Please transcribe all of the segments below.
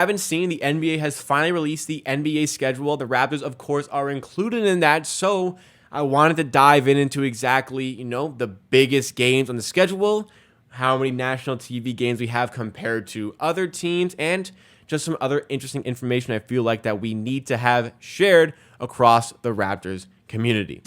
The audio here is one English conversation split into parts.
Haven't seen, the NBA has finally released the NBA schedule. The Raptors, of course, are included in that. So I wanted to dive into exactly, the biggest games on the schedule, how many national TV games we have compared to other teams, and just some other interesting information I feel like that we need to have shared across the Raptors community.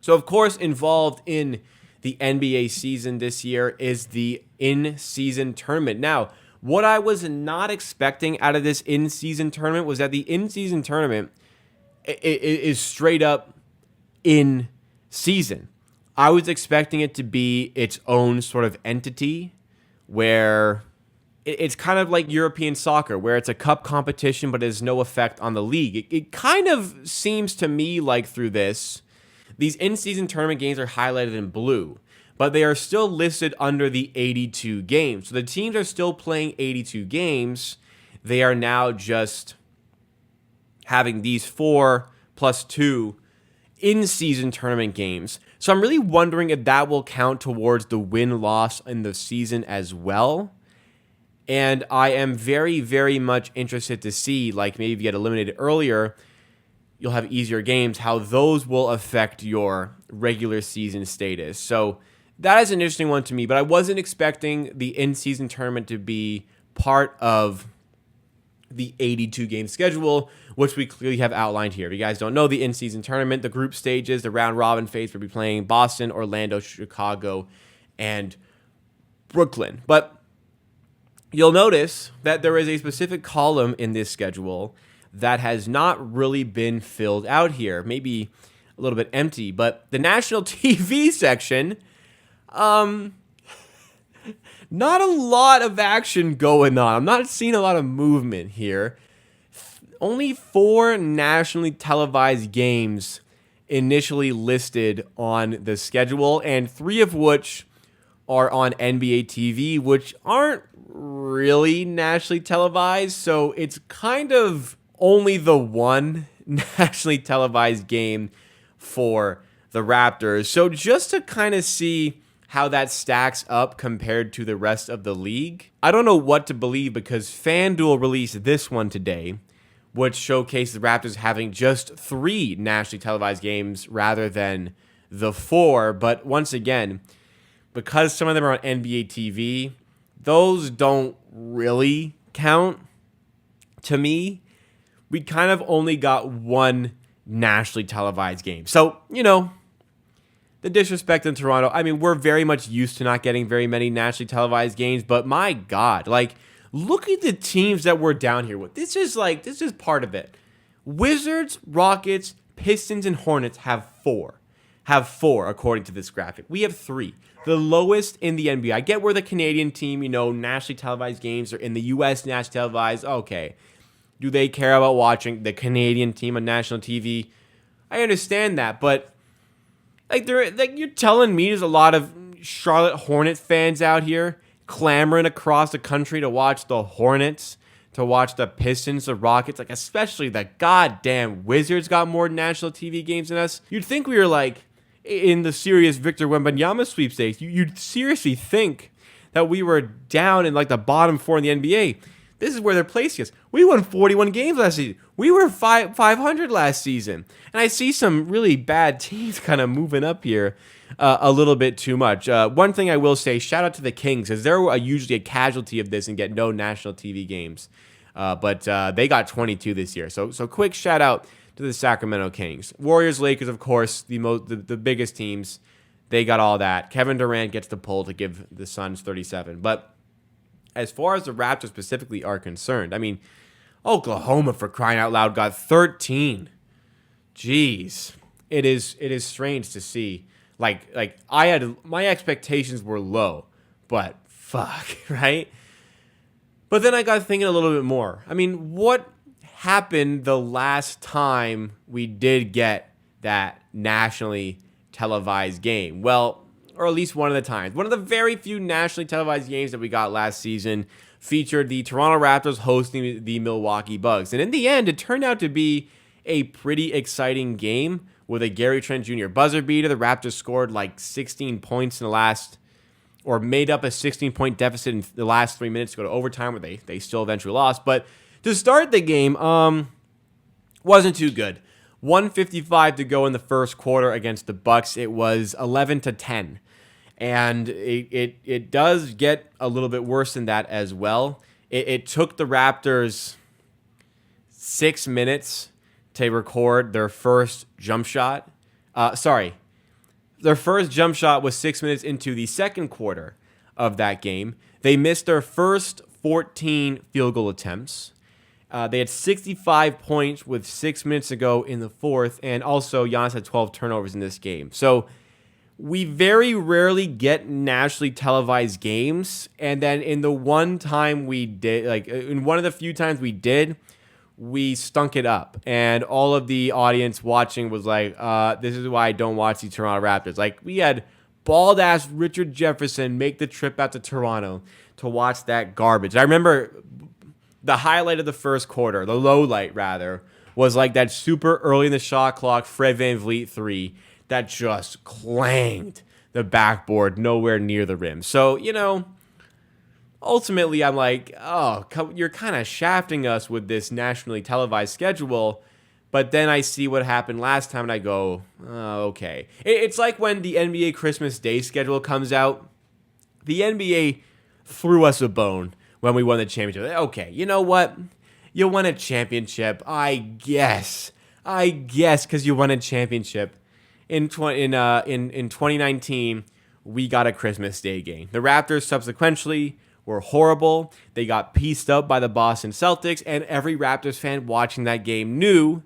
So, of course, involved in the NBA season this year is the in-season tournament. Now, what I was not expecting out of this in-season tournament was that the in-season tournament is straight up in-season. I was expecting it to be its own sort of entity where it's kind of like European soccer, where it's a cup competition but has no effect on the league. It kind of seems to me like through this, these in-season tournament games are highlighted in blue, but they are still listed under the 82 games. So the teams are still playing 82 games. They are now just having these 4 plus 2 in-season tournament games. So I'm really wondering if that will count towards the win-loss in the season as well. And I am very, very much interested to see, like maybe if you get eliminated earlier, you'll have easier games, how those will affect your regular season status. So that is an interesting one to me, but I wasn't expecting the in-season tournament to be part of the 82-game schedule, which we clearly have outlined here. If you guys don't know, the in-season tournament, the group stages, the round-robin phase, we'll be playing Boston, Orlando, Chicago, and Brooklyn. But you'll notice that there is a specific column in this schedule that has not really been filled out here. Maybe a little bit empty, but the national TV section, not a lot of action going on. I'm not seeing a lot of movement here. Only 4 nationally televised games initially listed on the schedule, and 3 of which are on NBA TV, which aren't really nationally televised. So it's kind of only the one nationally televised game for the Raptors. So just to kind of see how that stacks up compared to the rest of the league, I don't know what to believe, because FanDuel released this one today, which showcased the Raptors having just 3 nationally televised games rather than the 4. But once again, because some of them are on NBA TV, those don't really count to me. We kind of only got 1 nationally televised game. So, the disrespect in Toronto, I mean, we're very much used to not getting very many nationally televised games, but my God, look at the teams that we're down here with. This is part of it. Wizards, Rockets, Pistons, and Hornets have 4. According to this graphic. We have 3. The lowest in the NBA. I get we're the Canadian team, nationally televised games are in the U.S. nationally televised. Okay. Do they care about watching the Canadian team on national TV? I understand that, but you're telling me there's a lot of Charlotte Hornets fans out here clamoring across the country to watch the Hornets, to watch the Pistons, the Rockets, especially the goddamn Wizards got more national TV games than us. You'd think we were in the serious Victor Wembanyama sweepstakes. You'd seriously think that we were down in the bottom 4 in the NBA. This is where they're placing us. We won 41 games last season. We were 500 last season. And I see some really bad teams kind of moving up here a little bit too much. One thing I will say, shout out to the Kings, because they're usually a casualty of this and get no national TV games. But they got 22 this year. So quick shout out to the Sacramento Kings. Warriors, Lakers, of course, the biggest teams. They got all that. Kevin Durant gets the pull to give the Suns 37. But as far as the Raptors specifically are concerned, I mean, Oklahoma, for crying out loud, got 13. Jeez. It is strange to see. My expectations were low, but fuck, right? But then I got thinking a little bit more. I mean, what happened the last time we did get that nationally televised game? Well, or at least one of the times. One of the very few nationally televised games that we got last season featured the Toronto Raptors hosting the Milwaukee Bucks. And in the end, it turned out to be a pretty exciting game with a Gary Trent Jr. buzzer beater. The Raptors scored like 16 points in the last, or made up a 16-point deficit in the last 3 minutes to go to overtime, where they still eventually lost. But to start the game, wasn't too good. 1:55 to go in the first quarter against the Bucks. It was 11-10. And it does get a little bit worse than that as well. It took the Raptors 6 minutes to record their first jump shot. Their first jump shot was 6 minutes into the second quarter of that game. They missed their first 14 field goal attempts. They had 65 points with 6 minutes to go in the fourth, and also Giannis had 12 turnovers in this game. So we very rarely get nationally televised games, and then in the one time we did, like in one of the few times we did, we stunk it up, and all of the audience watching was like, this is why I don't watch the Toronto Raptors. Like, we had bald-ass Richard Jefferson make the trip out to Toronto to watch that garbage. I remember the highlight of the first quarter, the low light rather, was like that super early in the shot clock Fred VanVleet 3 that just clanged the backboard nowhere near the rim. So, ultimately I'm like, oh, you're kind of shafting us with this nationally televised schedule. But then I see what happened last time and I go, oh, okay. It's like when the NBA Christmas Day schedule comes out. The NBA threw us a bone when we won the championship. Okay, you know what? You won a championship, I guess, because you won a championship. In 2019, we got a Christmas Day game. The Raptors subsequently were horrible. They got pieced up by the Boston Celtics, and every Raptors fan watching that game knew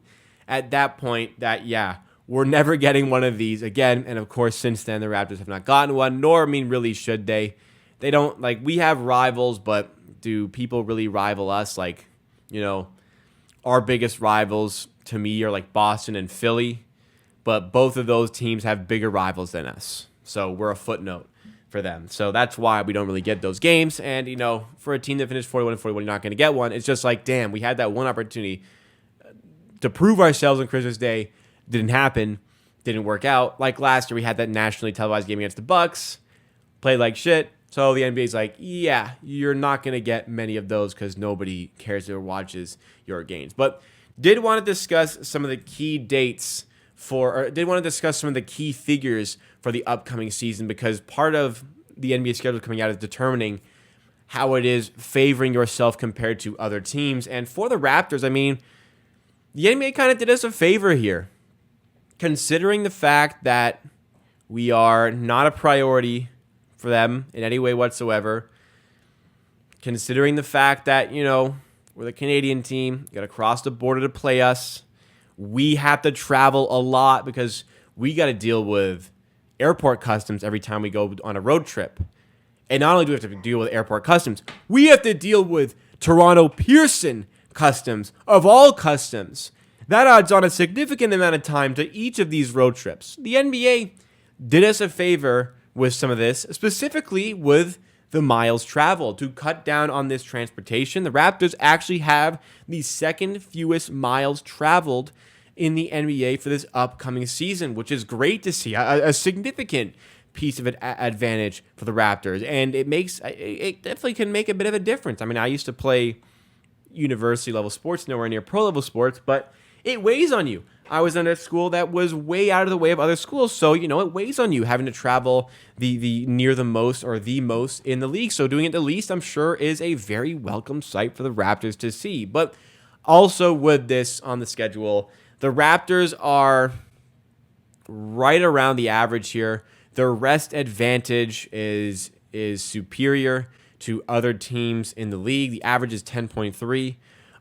at that point that, yeah, we're never getting one of these again. And of course, since then, the Raptors have not gotten one, nor, really should they. They don't, we have rivals, but do people really rival us? Our biggest rivals to me are like Boston and Philly, but both of those teams have bigger rivals than us. So we're a footnote for them. So that's why we don't really get those games. And, for a team that finished 41-41, you're not going to get one. It's just like, damn, we had that one opportunity to prove ourselves on Christmas Day. Didn't happen. Didn't work out. Like last year, we had that nationally televised game against the Bucks. Played like shit. So the NBA's like, yeah, you're not going to get many of those because nobody cares or watches your games. But did want to discuss some of the key dates did want to discuss some of the key figures for the upcoming season, because part of the NBA schedule coming out is determining how it is favoring yourself compared to other teams. And for the Raptors, the NBA kind of did us a favor here, considering the fact that we are not a priority for them in any way whatsoever, considering the fact that, we're the Canadian team, you got to cross the border to play us. We have to travel a lot because we got to deal with airport customs every time we go on a road trip. And not only do we have to deal with airport customs, we have to deal with Toronto Pearson customs, of all customs. That adds on a significant amount of time to each of these road trips. The NBA did us a favor with some of this, specifically with the miles traveled. To cut down on this transportation, the Raptors actually have the second fewest miles traveled in the NBA for this upcoming season, which is great to see. A significant piece of advantage for the Raptors, and it definitely can make a bit of a difference. I used to play university level sports, nowhere near pro level sports, but it weighs on you. I was in a school that was way out of the way of other schools, so it weighs on you having to travel the near the most or the most in the league. So doing it the least, I'm sure, is a very welcome sight for the Raptors to see. But also with this on the schedule, the Raptors are right around the average here. Their rest advantage is superior to other teams in the league. The average is 10.3.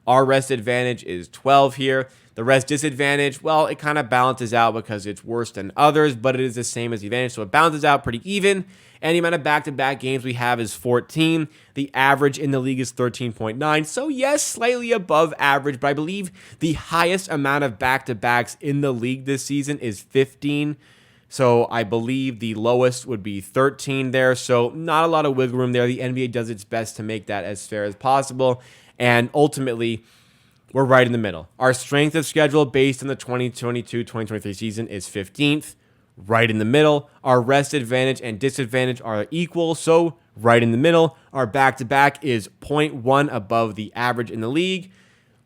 Our rest advantage is 12 here. The rest disadvantage, well, it kind of balances out because it's worse than others, but it is the same as the advantage, so it balances out pretty even. And the amount of back-to-back games we have is 14. The average in the league is 13.9. So yes, slightly above average, but I believe the highest amount of back-to-backs in the league this season is 15. So I believe the lowest would be 13 there. So not a lot of wiggle room there. The NBA does its best to make that as fair as possible. And ultimately, we're right in the middle. Our strength of schedule based on the 2022-2023 season is 15th, right in the middle. Our rest advantage and disadvantage are equal, so right in the middle. Our back-to-back is 0.1 above the average in the league.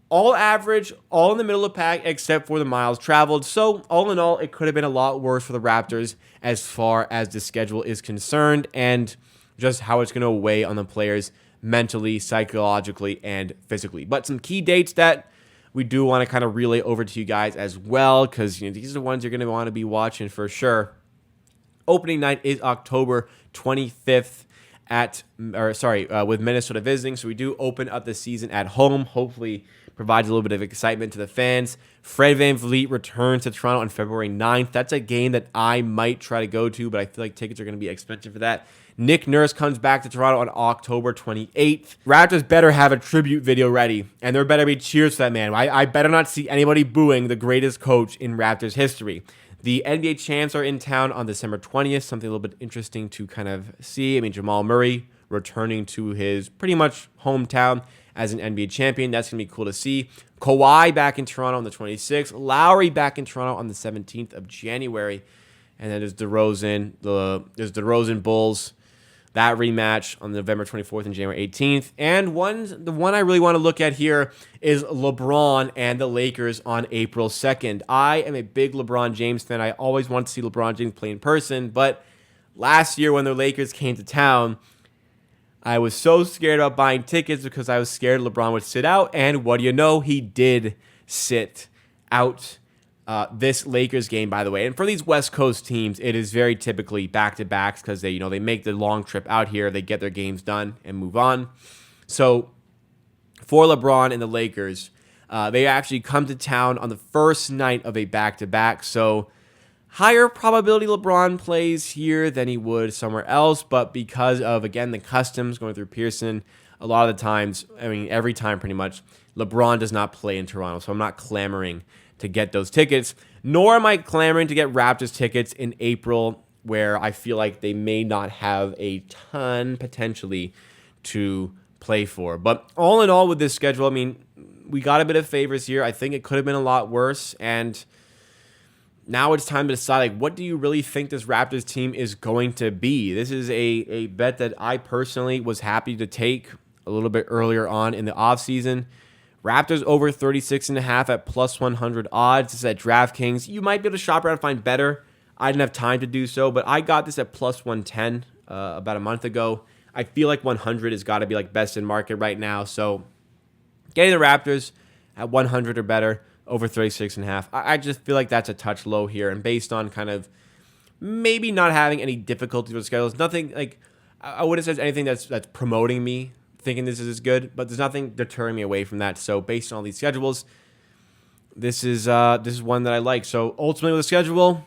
All average, all in the middle of the pack except for the miles traveled. So all in all, it could have been a lot worse for the Raptors as far as the schedule is concerned and just how it's going to weigh on the players mentally, psychologically, and physically. But some key dates that we do want to kind of relay over to you guys as well, because these are the ones you're going to want to be watching for sure. Opening night is October 25th with Minnesota visiting. So we do open up the season at home. Hopefully provides a little bit of excitement to the fans. Fred VanVleet returns to Toronto on February 9th. That's a game that I might try to go to, but I feel like tickets are going to be expensive for that. Nick Nurse comes back to Toronto on October 28th. Raptors better have a tribute video ready, and there better be cheers for that man. I better not see anybody booing the greatest coach in Raptors history. The NBA champs are in town on December 20th, something a little bit interesting to kind of see. I mean, Jamal Murray returning to his pretty much hometown as an NBA champion. That's going to be cool to see. Kawhi back in Toronto on the 26th. Lowry back in Toronto on the 17th of January. And then there's DeRozan Bulls. That rematch on November 24th and January 18th. And the one I really want to look at here is LeBron and the Lakers on April 2nd. I am a big LeBron James fan. I always want to see LeBron James play in person. But last year when the Lakers came to town, I was so scared about buying tickets because I was scared LeBron would sit out. And what do you know? He did sit out this Lakers game, by the way. And for these West Coast teams, it is very typically back-to-backs because they make the long trip out here. They get their games done and move on. So for LeBron and the Lakers, they actually come to town on the first night of a back-to-back. So higher probability LeBron plays here than he would somewhere else, but because of, again, the customs going through Pearson, a lot of the times, I mean, every time pretty much, LeBron does not play in Toronto, so I'm not clamoring to get those tickets, nor am I clamoring to get Raptors tickets in April, where I feel like they may not have a ton, potentially, to play for. But all in all with this schedule, I mean, we got a bit of favors here. I think it could have been a lot worse, and now it's time to decide, like, what do you really think this Raptors team is going to be? This is a bet that I personally was happy to take a little bit earlier on in the offseason. Raptors over 36.5 at plus 100 odds. This is at DraftKings. You might be able to shop around and find better. I didn't have time to do so, but I got this at plus 110 about a month ago. I feel like 100 has got to be like best in market right now. So getting the Raptors at 100 or better, over 36.5. I just feel like that's a touch low here. And based on kind of maybe not having any difficulty with schedules, nothing like I wouldn't say anything that's promoting me thinking this is good, but there's nothing deterring me away from that. So based on all these schedules, this is one that I like. So ultimately with the schedule,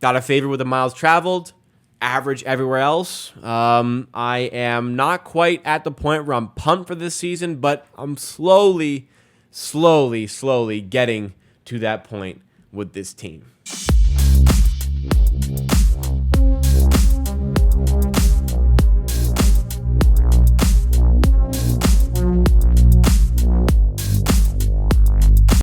got a favor with the miles traveled, average everywhere else. I am not quite at the point where I'm pumped for this season, but I'm slowly getting to that point with this team.